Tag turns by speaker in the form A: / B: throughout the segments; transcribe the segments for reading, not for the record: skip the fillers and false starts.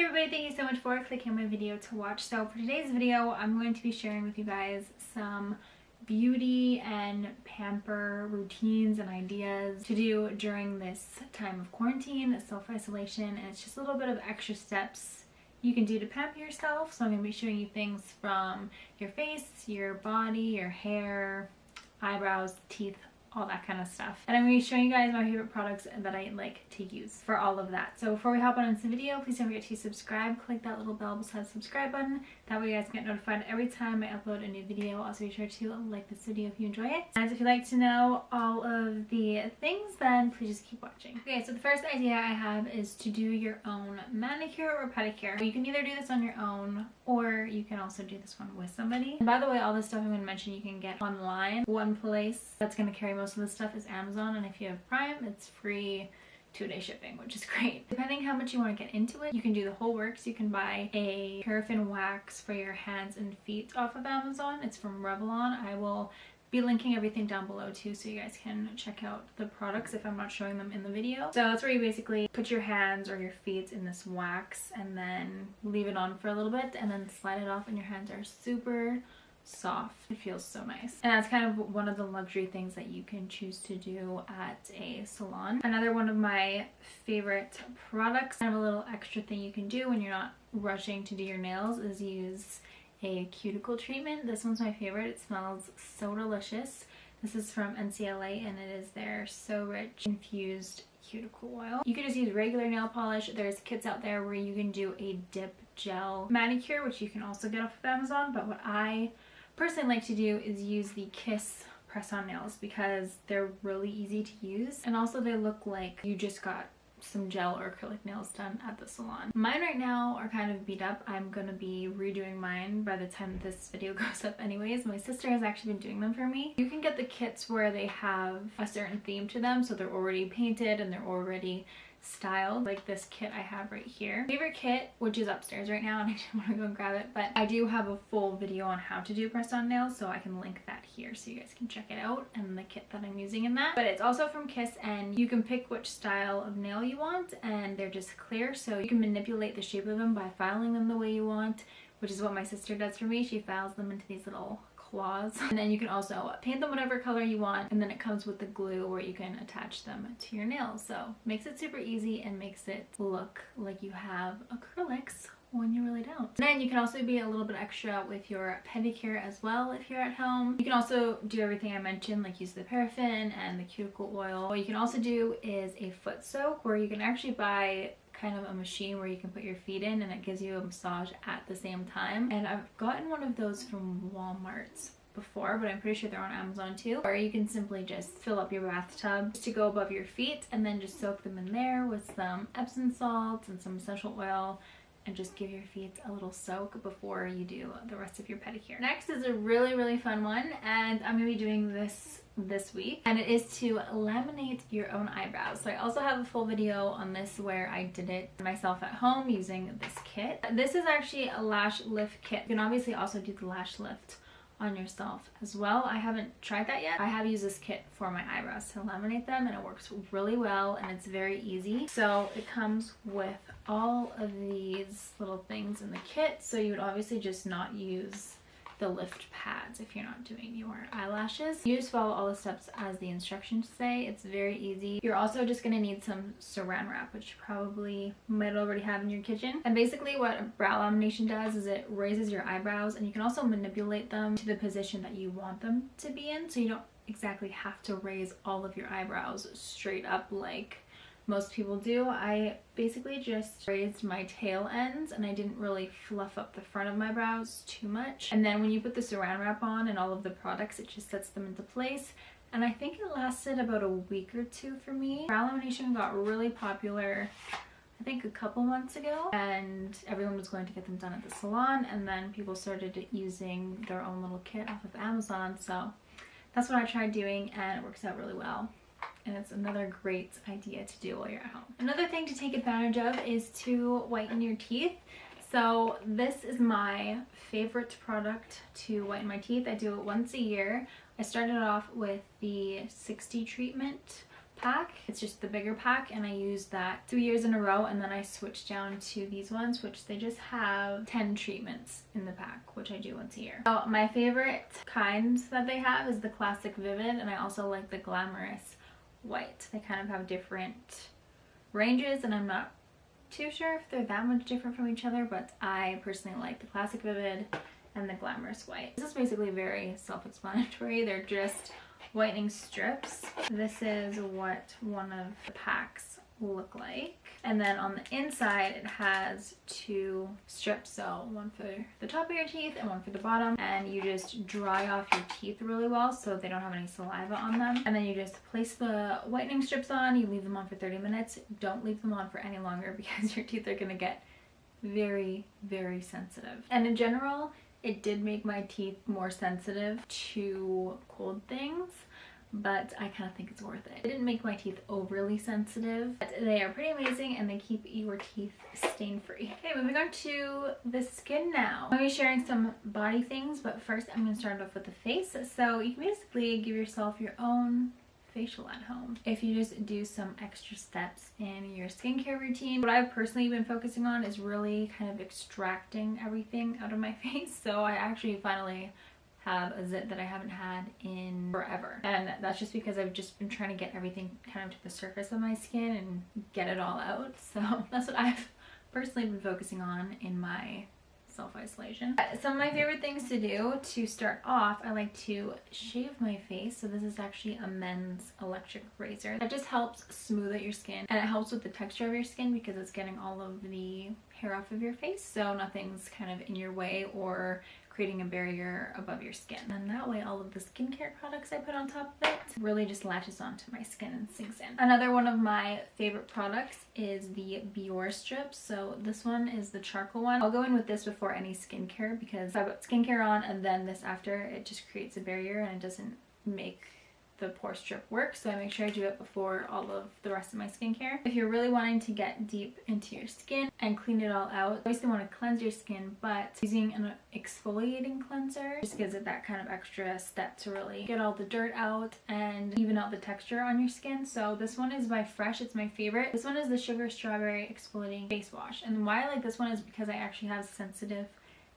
A: everybody, thank you so much for clicking on my video to watch. So for today's video, I'm going to be sharing with you guys some beauty and pamper routines and ideas to do during this time of quarantine, self-isolation, and it's just a little bit of extra steps you can do to pamper yourself. So I'm going to be showing you things from your face, your body, your hair, eyebrows, teeth, all that kind of stuff. And I'm going to be showing you guys my favorite products that I like to use for all of that. So before we hop on into the video, please don't forget to subscribe. Click that little bell beside the subscribe button. That way you guys get notified every time I upload a new video. Also be sure to like this video if you enjoy it. And if you'd like to know all of the things, then please just keep watching. Okay, so the first idea I have is to do your own manicure or pedicure. You can either do this on your own or you can also do this one with somebody. And by the way, all this stuff I'm going to mention you can get online. One place that's going to carry most of the stuff is Amazon, and if you have Prime, it's free 2-day shipping, which is great. Depending how much you want to get into it, you can do the whole works. You can buy a paraffin wax for your hands and feet off of Amazon. It's from Revlon. I will be linking everything down below too, so you guys can check out the products if I'm not showing them in the video. So that's where you basically put your hands or your feet in this wax and then leave it on for a little bit and then slide it off, and your hands are super soft. It feels so nice, and that's kind of one of the luxury things that you can choose to do at a salon. Another one of my favorite products, kind of a little extra thing you can do when you're not rushing to do your nails, is use a cuticle treatment. This one's my favorite. It smells so delicious. This is from NCLA and it is their So Rich infused cuticle oil. You can just use regular nail polish. There's kits out there where you can do a dip gel manicure, which you can also get off of Amazon, but what I personally like to do is use the Kiss press-on nails because they're really easy to use, and also they look like you just got some gel or acrylic nails done at the salon. Mine right now are kind of beat up. I'm gonna be redoing mine by the time this video goes up anyways. My sister has actually been doing them for me. You can get the kits where they have a certain theme to them, so they're already painted and they're already styled, like this kit I have right here. Favorite kit, which is upstairs right now and I didn't want to go and grab it, but I do have a full video on how to do press-on nails, so I can link that here so you guys can check it out and the kit that I'm using in that. But it's also from Kiss, and you can pick which style of nail you want, and they're just clear, so you can manipulate the shape of them by filing them the way you want, which is what my sister does for me. She files them into these little claws, and then you can also paint them whatever color you want, and then it comes with the glue where you can attach them to your nails. So makes it super easy and makes it look like you have acrylics when you really don't. And then you can also be a little bit extra with your pedicure as well if you're at home. You can also do everything I mentioned, like use the paraffin and the cuticle oil. What you can also do is a foot soak, where you can actually buy kind of a machine where you can put your feet in and it gives you a massage at the same time. And I've gotten one of those from Walmart before, but I'm pretty sure they're on Amazon too. Or you can simply just fill up your bathtub just to go above your feet and then just soak them in there with some Epsom salts and some essential oil, and just give your feet a little soak before you do the rest of your pedicure. Next is a really fun one, and I'm going to be doing this week, and it is to laminate your own eyebrows. So I also have a full video on this where I did it myself at home using this kit. This is actually a lash lift kit. You can obviously also do the lash lift on yourself as well. I haven't tried that yet. I have used this kit for my eyebrows to laminate them, and it works really well and it's very easy. So it comes with all of these little things in the kit, so you would obviously just not use the lift pads if you're not doing your eyelashes. You just follow all the steps as the instructions say. It's very easy. You're also just going to need some saran wrap, which you probably might already have in your kitchen. And basically what brow lamination does is it raises your eyebrows, and you can also manipulate them to the position that you want them to be in, so you don't exactly have to raise all of your eyebrows straight up like most people do. I basically just raised my tail ends, and I didn't really fluff up the front of my brows too much. And then when you put the saran wrap on and all of the products, it just sets them into place. And I think it lasted about a week or two for me. Brow lamination got really popular I think a couple months ago, and everyone was going to get them done at the salon, and then people started using their own little kit off of Amazon. So that's what I tried doing, and it works out really well. And it's another great idea to do while you're at home. Another thing to take advantage of is to whiten your teeth. So this is my favorite product to whiten my teeth. I do it once a year. I started off with the 60 treatment pack. It's just the bigger pack, and I used that 3 years in a row, and then I switched down to these ones, which they just have 10 treatments in the pack, which I do once a year. So my favorite kinds that they have is the Classic Vivid, and I also like the Glamorous White. They kind of have different ranges, and I'm not too sure if they're that much different from each other, but I personally like the Classic Vivid and the Glamorous White. This is basically very self-explanatory. They're just whitening strips. This is what one of the packs look like. And then on the inside it has 2 strips, so one for the top of your teeth and one for the bottom, and you just dry off your teeth really well so they don't have any saliva on them. And then you just place the whitening strips on, you leave them on for 30 minutes. Don't leave them on for any longer because your teeth are going to get very, very sensitive. And in general, it did make my teeth more sensitive to cold things, but I kind of think it's worth it. It didn't make my teeth overly sensitive, but they are pretty amazing and they keep your teeth stain free. Okay, moving on to the skin now. I'm going to be sharing some body things, but first I'm going to start off with the face. So you can basically give yourself your own facial at home if you just do some extra steps in your skincare routine. What I've personally been focusing on is really kind of extracting everything out of my face. So I actually finally have a zit that I haven't had in forever, and that's just because I've just been trying to get everything kind of to the surface of my skin and get it all out. So that's what I've personally been focusing on in my self-isolation. Some of my favorite things to do to start off, I like to shave my face. So this is actually a men's electric razor that just helps smooth out your skin, and it helps with the texture of your skin because it's getting all of the hair off of your face, so nothing's kind of in your way or creating a barrier above your skin. And that way all of the skincare products I put on top of it really just latches onto my skin and sinks in. Another one of my favorite products is the Biore strips. So this one is the charcoal one. I'll go in with this before any skincare because if I put skincare on and then this after, it just creates a barrier and it doesn't make the pore strip work, so I make sure I do it before all of the rest of my skincare. If you're really wanting to get deep into your skin and clean it all out, obviously want to cleanse your skin, but using an exfoliating cleanser just gives it that kind of extra step to really get all the dirt out and even out the texture on your skin. So this one is by Fresh. It's my favorite. This one is the Sugar Strawberry Exfoliating Face Wash, and why I like this one is because I actually have sensitive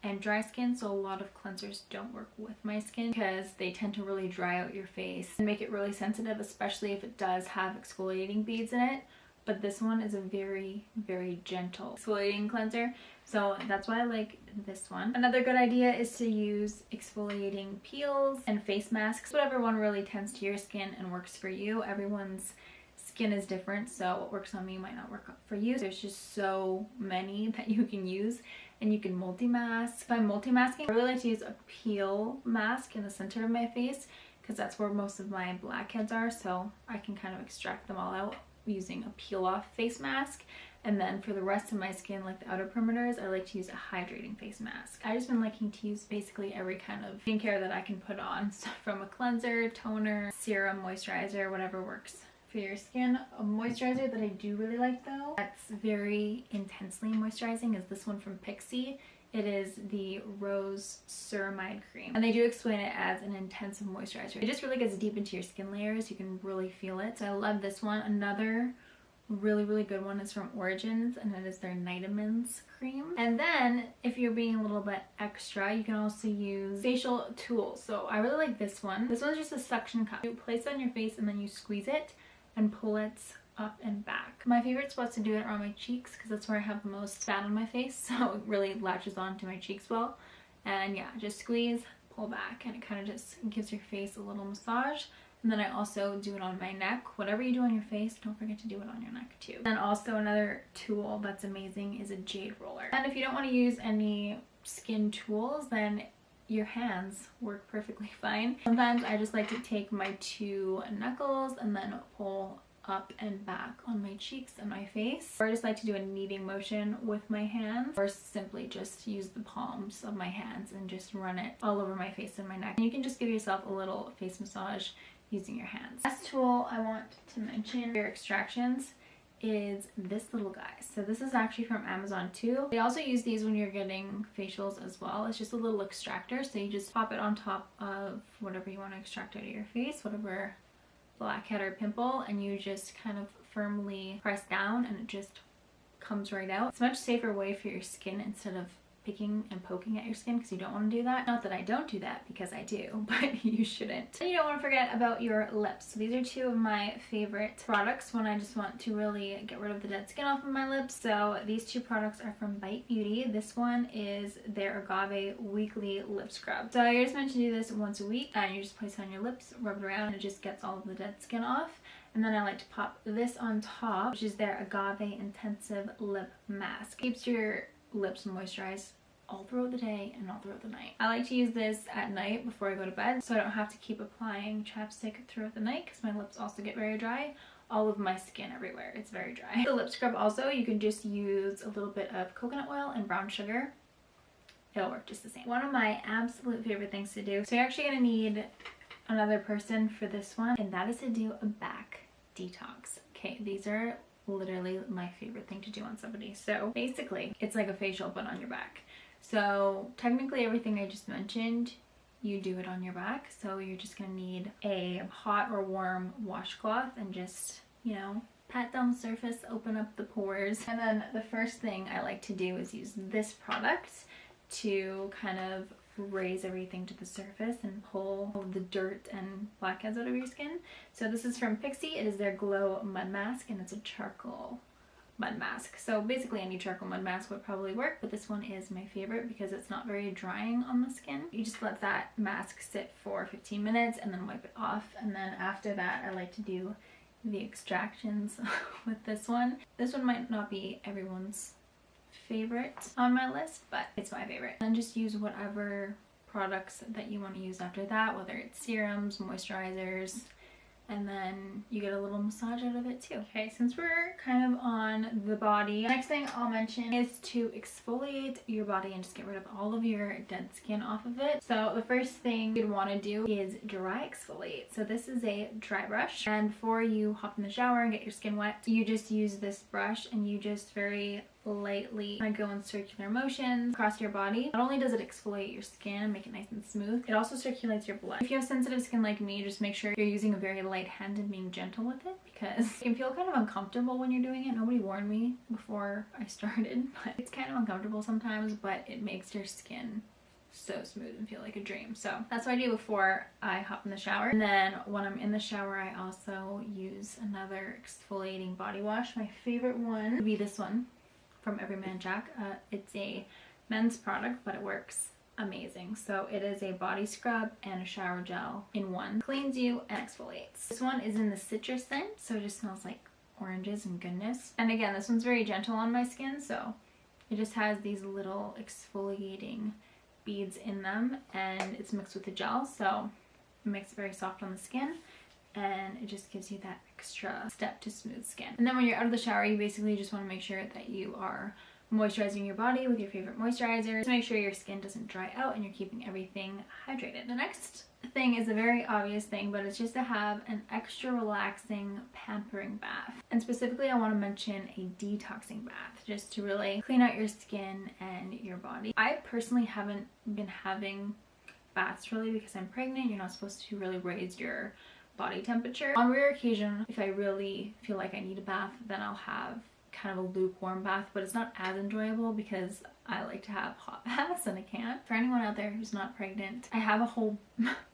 A: and dry skin, so a lot of cleansers don't work with my skin because they tend to really dry out your face and make it really sensitive, especially if it does have exfoliating beads in it. But this one is a very, very gentle exfoliating cleanser, so that's why I like this one. Another good idea is to use exfoliating peels and face masks, whatever one really tends to your skin and works for you. Everyone's skin is different, so what works on me might not work for you. There's just so many that you can use, and you can multi-mask. If I'm multi-masking, I really like to use a peel mask in the center of my face because that's where most of my blackheads are, so I can kind of extract them all out using a peel-off face mask. And then for the rest of my skin, like the outer perimeters, I like to use a hydrating face mask. I've just been liking to use basically every kind of skincare that I can put on, so from a cleanser, toner, serum, moisturizer, whatever works for your skin. A moisturizer that I do really like though, that's very intensely moisturizing, is this one from Pixi. It is the Rose Ceramide Cream, and they do explain it as an intensive moisturizer. It just really gets deep into your skin layers. You can really feel it, so I love this one. Another really good one is from Origins, and it is their Nitamins cream. And then if you're being a little bit extra, you can also use facial tools. So I really like this one. This one's just a suction cup. You place it on your face and then you squeeze it and pull it up and back. My favorite spots to do it are on my cheeks because that's where I have the most fat on my face, so it really latches onto my cheeks well. And yeah, just squeeze, pull back, and it kind of just gives your face a little massage. And then I also do it on my neck. Whatever you do on your face, don't forget to do it on your neck too. And also another tool that's amazing is a jade roller. And if you don't want to use any skin tools, then your hands work perfectly fine. Sometimes I just like to take my 2 knuckles and then pull up and back on my cheeks and my face. Or I just like to do a kneading motion with my hands, or simply just use the palms of my hands and just run it all over my face and my neck. And you can just give yourself a little face massage using your hands. Last tool I want to mention for your extractions is this little guy. So this is actually from Amazon too. They also use these when you're getting facials as well. It's just a little extractor, so you just pop it on top of whatever you want to extract out of your face, whatever blackhead or pimple, and you just kind of firmly press down and it just comes right out. It's a much safer way for your skin instead of picking and poking at your skin, because you don't want to do that. Not that I don't do that, because I do, but you shouldn't. And you don't want to forget about your lips. So these are two of my favorite products when I just want to really get rid of the dead skin off of my lips. So these two products are from Bite Beauty. This one is their Agave Weekly Lip Scrub. So you're just meant to do this once a week, and you just place it on your lips, rub it around, and it just gets all of the dead skin off. And then I like to pop this on top, which is their Agave Intensive Lip Mask. Keeps your lips moisturized all throughout the day and all throughout the night. I like to use this at night before I go to bed, so I don't have to keep applying chapstick throughout the night, because my lips also get very dry. All of my skin everywhere, it's very dry. The lip scrub also, you can just use a little bit of coconut oil and brown sugar. It'll work just the same. One of my absolute favorite things to do, so you're actually gonna need another person for this one, and that is to do a back detox. Okay, these are literally my favorite thing to do on somebody. So basically, it's like a facial but on your back. So technically everything I just mentioned, you do it on your back. So you're just gonna need a hot or warm washcloth and just, you know, pat down the surface, open up the pores. And then the first thing I like to do is use this product to kind of raise everything to the surface and pull all of the dirt and blackheads out of your skin. So this is from Pixi. It is their Glow Mud Mask, and it's a charcoal mud mask. So basically any charcoal mud mask would probably work, but this one is my favorite because it's not very drying on the skin. You just let that mask sit for 15 minutes and then wipe it off. And then after that, I like to do the extractions with this one. This one might not be everyone's favorite on my list, but it's my favorite. And just use whatever products that you want to use after that, whether it's serums, moisturizers, and then you get a little massage out of it too. Okay, since we're kind of on the body, the next thing I'll mention is to exfoliate your body and just get rid of all of your dead skin off of it. So the first thing you'd want to do is dry exfoliate. So this is a dry brush, and before you hop in the shower and get your skin wet, you just use this brush and you just very lightly kind of go in circular motions across your body. Not only does it exfoliate your skin and make it nice and smooth, it also circulates your blood. If you have sensitive skin like me, just make sure you're using a very light hand and being gentle with it, because it can feel kind of uncomfortable when you're doing it. Nobody warned me before I started, but it's kind of uncomfortable sometimes, but it makes your skin so smooth and feel like a dream. So that's what I do before I hop in the shower. And then when I'm in the shower, I also use another exfoliating body wash. My favorite one would be this one from Everyman Jack. It's a men's product, but it works amazing. So it is a body scrub and a shower gel in one. Cleans you and exfoliates. This one is in the citrus scent, so it just smells like oranges and goodness. And again, this one's very gentle on my skin, so it just has these little exfoliating beads in them, and it's mixed with the gel, so it makes it very soft on the skin, and it just gives you that extra step to smooth skin. And then when you're out of the shower, you basically just want to make sure that you are moisturizing your body with your favorite moisturizer to make sure your skin doesn't dry out and you're keeping everything hydrated. The next thing is a very obvious thing, but it's just to have an extra relaxing, pampering bath. And specifically, I want to mention a detoxing bath, just to really clean out your skin and your body. I personally haven't been having baths really because I'm pregnant. You're not supposed to really raise your body temperature. On rare occasion, if I really feel like I need a bath, then I'll have kind of a lukewarm bath, but it's not as enjoyable because I like to have hot baths and I can't. For anyone out there who's not pregnant, I have a whole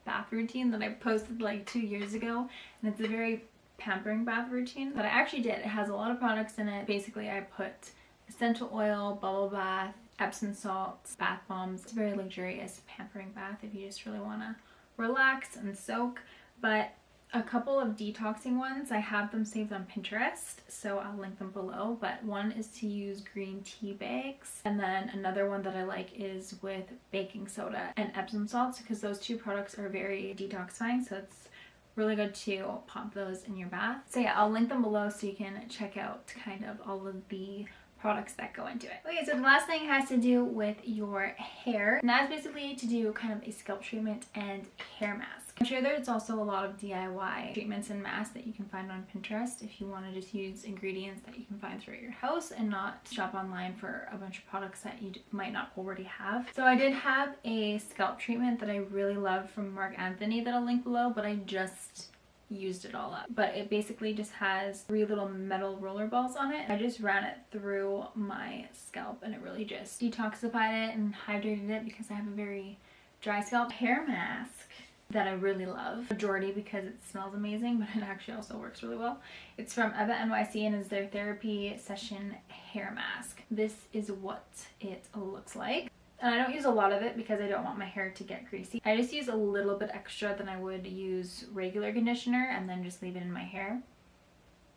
A: bath routine that I posted like 2 years ago, and it's a very pampering bath routine that I actually did. It has a lot of products in it. Basically, I put essential oil, bubble bath, Epsom salts, bath bombs. It's a very luxurious pampering bath if you just really want to relax and soak. But a couple of detoxing ones, I have them saved on Pinterest, so I'll link them below. But one is to use green tea bags, and then another one that I like is with baking soda and Epsom salts, because those two products are very detoxifying, so it's really good to pop those in your bath. So yeah, I'll link them below so you can check out kind of all of the products that go into it. Okay, so the last thing has to do with your hair, and that's basically to do kind of a scalp treatment and hair mask. I'm sure there's also a lot of DIY treatments and masks that you can find on Pinterest if you want to just use ingredients that you can find throughout your house and not shop online for a bunch of products that you might not already have. So I did have a scalp treatment that I really loved from Mark Anthony that I'll link below, but I just used it all up. But it basically just has 3 little metal roller balls on it. I just ran it through my scalp and it really just detoxified it and hydrated it because I have a very dry scalp. Hair mask that I really love, majority because it smells amazing, but it actually also works really well. It's from Eva NYC and is their therapy session hair mask. This is what it looks like. And I don't use a lot of it because I don't want my hair to get greasy. I just use a little bit extra than I would use regular conditioner and then just leave it in my hair.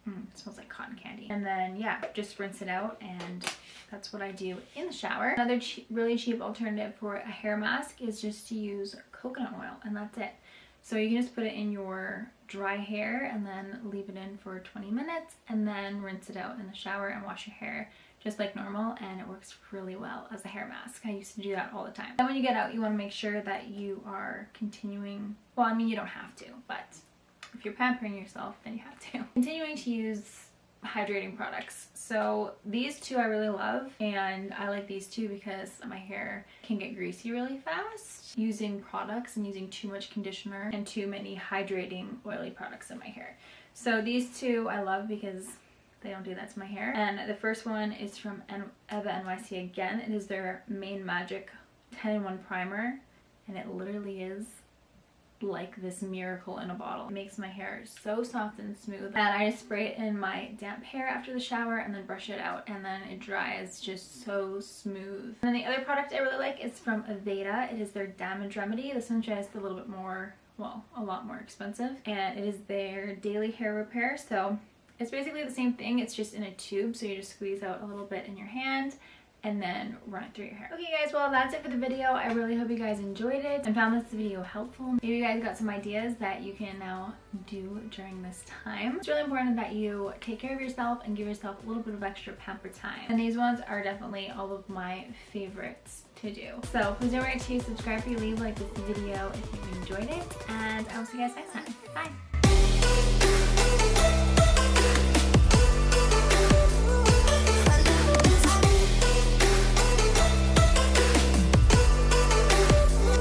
A: It smells like cotton candy. And then yeah, just rinse it out, and that's what I do in the shower. Another really cheap alternative for a hair mask is just to use coconut oil, and that's it. So you can just put it in your dry hair and then leave it in for 20 minutes and then rinse it out in the shower and wash your hair just like normal, and it works really well as a hair mask. I used to do that all the time. Then when you get out, you want to make sure that you are continuing, well, I mean, you don't have to, but if you're pampering yourself, then you have to. Continuing to use hydrating products. So these two I really love, and I like these two because my hair can get greasy really fast using products and using too much conditioner and too many hydrating oily products in my hair. So these two I love because they don't do that to my hair. And the first one is from Eva NYC again. It is their Main Magic 10-in-1 primer, and it literally is like this miracle in a bottle. It makes my hair so soft and smooth, and I just spray it in my damp hair after the shower and then brush it out, and then it dries just so smooth. And then the other product I really like is from Aveda. It is their damage remedy. This one's just a little bit more, well, a lot more expensive, and it is their daily hair repair. So it's basically the same thing, it's just in a tube, so you just squeeze out a little bit in your hand and then run it through your hair. Okay guys, well that's it for the video. I really hope you guys enjoyed it and found this video helpful. Maybe you guys got some ideas that you can now do during this time. It's really important that you take care of yourself and give yourself a little bit of extra pamper time. And these ones are definitely all of my favorites to do. So please don't forget to subscribe if you leave like this video if you enjoyed it, and I will see you guys next time. Bye!